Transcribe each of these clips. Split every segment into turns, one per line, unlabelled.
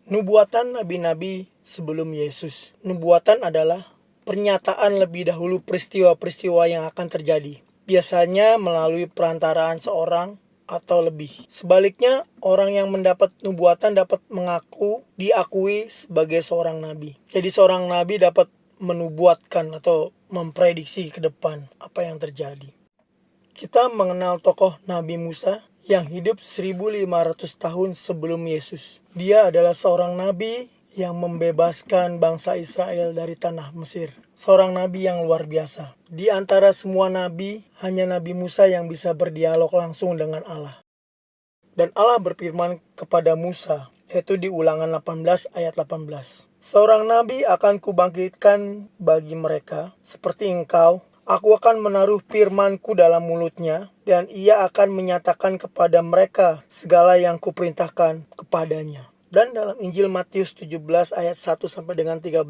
Nubuatan nabi-nabi sebelum Yesus. Nubuatan adalah pernyataan lebih dahulu peristiwa-peristiwa yang akan terjadi, biasanya melalui perantaraan seorang atau lebih. Sebaliknya, orang yang mendapat nubuatan dapat diakui sebagai seorang nabi. Jadi seorang nabi dapat menubuatkan atau memprediksi ke depan apa yang terjadi. Kita mengenal tokoh Nabi Musa yang hidup 1500 tahun sebelum Yesus. Dia adalah seorang nabi yang membebaskan bangsa Israel dari tanah Mesir. Seorang nabi yang luar biasa. Di antara semua nabi, hanya Nabi Musa yang bisa berdialog langsung dengan Allah. Dan Allah berfirman kepada Musa, yaitu di Ulangan 18 ayat 18. Seorang nabi akan kubangkitkan bagi mereka, seperti engkau. Aku akan menaruh firman-Ku dalam mulutnya, dan ia akan menyatakan kepada mereka segala yang kuperintahkan kepadanya. Dan dalam Injil Matius 17 ayat 1 sampai dengan 13,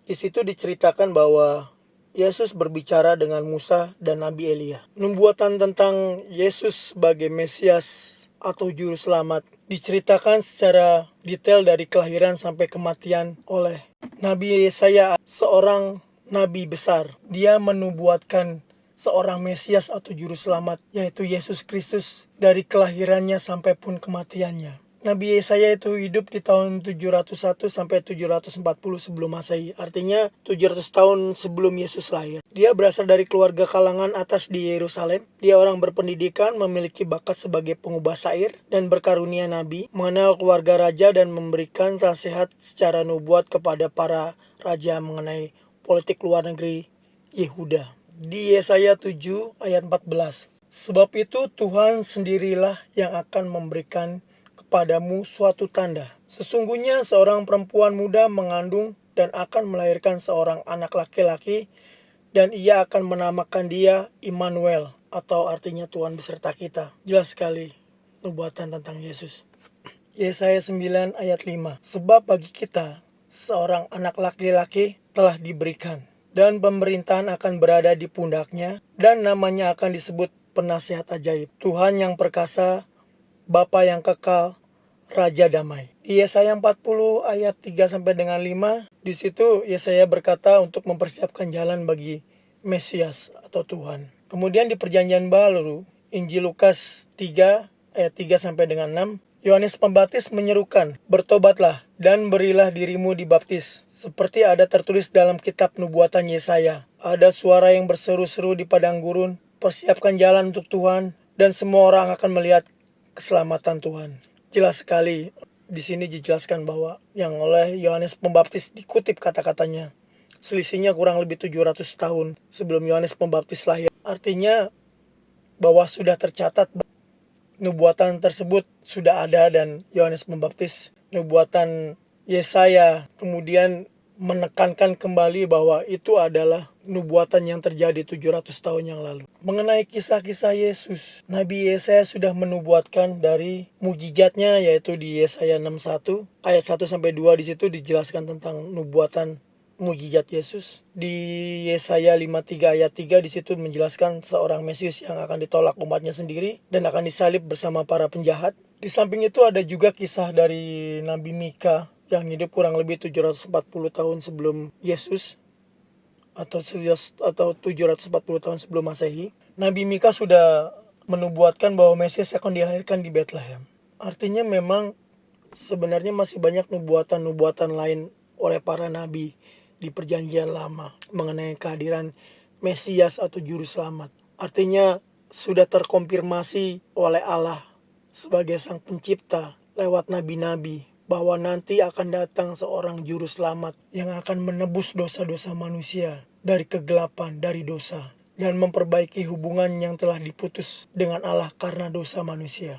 di situ diceritakan bahwa Yesus berbicara dengan Musa dan Nabi Elia. Nubuatan tentang Yesus sebagai Mesias atau juru selamat diceritakan secara detail dari kelahiran sampai kematian oleh Nabi Yesaya, seorang nabi besar. Dia menubuatkan seorang Mesias atau juru selamat, yaitu Yesus Kristus, dari kelahirannya sampai pun kematiannya. Nabi Yesaya itu hidup di tahun 701 sampai 740 sebelum Masehi. Artinya 700 tahun sebelum Yesus lahir. Dia berasal dari keluarga kalangan atas di Yerusalem. Dia orang berpendidikan, memiliki bakat sebagai pengubah syair dan berkarunia nabi, mengenal keluarga raja dan memberikan nasihat secara nubuat kepada para raja mengenai politik luar negeri Yehuda. Di Yesaya 7 ayat 14. Sebab itu Tuhan sendirilah yang akan memberikan kepadamu suatu tanda. Sesungguhnya seorang perempuan muda mengandung dan akan melahirkan seorang anak laki-laki, dan ia akan menamakan dia Immanuel, atau artinya Tuhan beserta kita. Jelas sekali nubuatan tentang Yesus. Yesaya 9 ayat 5. Sebab bagi kita seorang anak laki-laki telah diberikan, dan pemerintahan akan berada di pundaknya, dan namanya akan disebut Penasihat Ajaib, Tuhan yang perkasa, Bapa yang kekal, Raja Damai. Di Yesaya 40 ayat 3 sampai dengan 5, di situ Yesaya berkata untuk mempersiapkan jalan bagi Mesias atau Tuhan. Kemudian di Perjanjian Baru, Injil Lukas 3 ayat 3 sampai dengan 6, Yohanes Pembaptis menyerukan, "Bertobatlah dan berilah dirimu dibaptis, seperti ada tertulis dalam kitab nubuatan Yesaya. Ada suara yang berseru-seru di padang gurun, persiapkan jalan untuk Tuhan, dan semua orang akan melihat keselamatan Tuhan." Jelas sekali di sini dijelaskan bahwa yang oleh Yohanes Pembaptis dikutip kata-katanya. Selisihnya kurang lebih 700 tahun sebelum Yohanes Pembaptis lahir. Artinya bahwa sudah tercatat nubuatan tersebut sudah ada, dan Yohanes Pembaptis, nubuatan Yesaya kemudian menekankan kembali bahwa itu adalah nubuatan yang terjadi 700 tahun yang lalu. Mengenai kisah-kisah Yesus, Nabi Yesaya sudah menubuatkan dari mujizatnya, yaitu di Yesaya 61 ayat 1 sampai 2, di situ dijelaskan tentang nubuatan mujizat Yesus. Di Yesaya 53 ayat 3, di situ menjelaskan seorang Mesias yang akan ditolak umatnya sendiri dan akan disalib bersama para penjahat. Di samping itu ada juga kisah dari Nabi Mika yang hidup kurang lebih 740 tahun sebelum Yesus, atau 740 tahun sebelum Masehi. Nabi Mika sudah menubuatkan bahwa Mesias akan dilahirkan di Bethlehem. Artinya memang sebenarnya masih banyak nubuatan-nubuatan lain oleh para nabi di Perjanjian Lama mengenai kehadiran Mesias atau juru selamat. Artinya sudah terkonfirmasi oleh Allah sebagai sang pencipta lewat nabi-nabi bahwa nanti akan datang seorang juru selamat yang akan menebus dosa-dosa manusia dari kegelapan, dari dosa, dan memperbaiki hubungan yang telah diputus dengan Allah karena dosa manusia.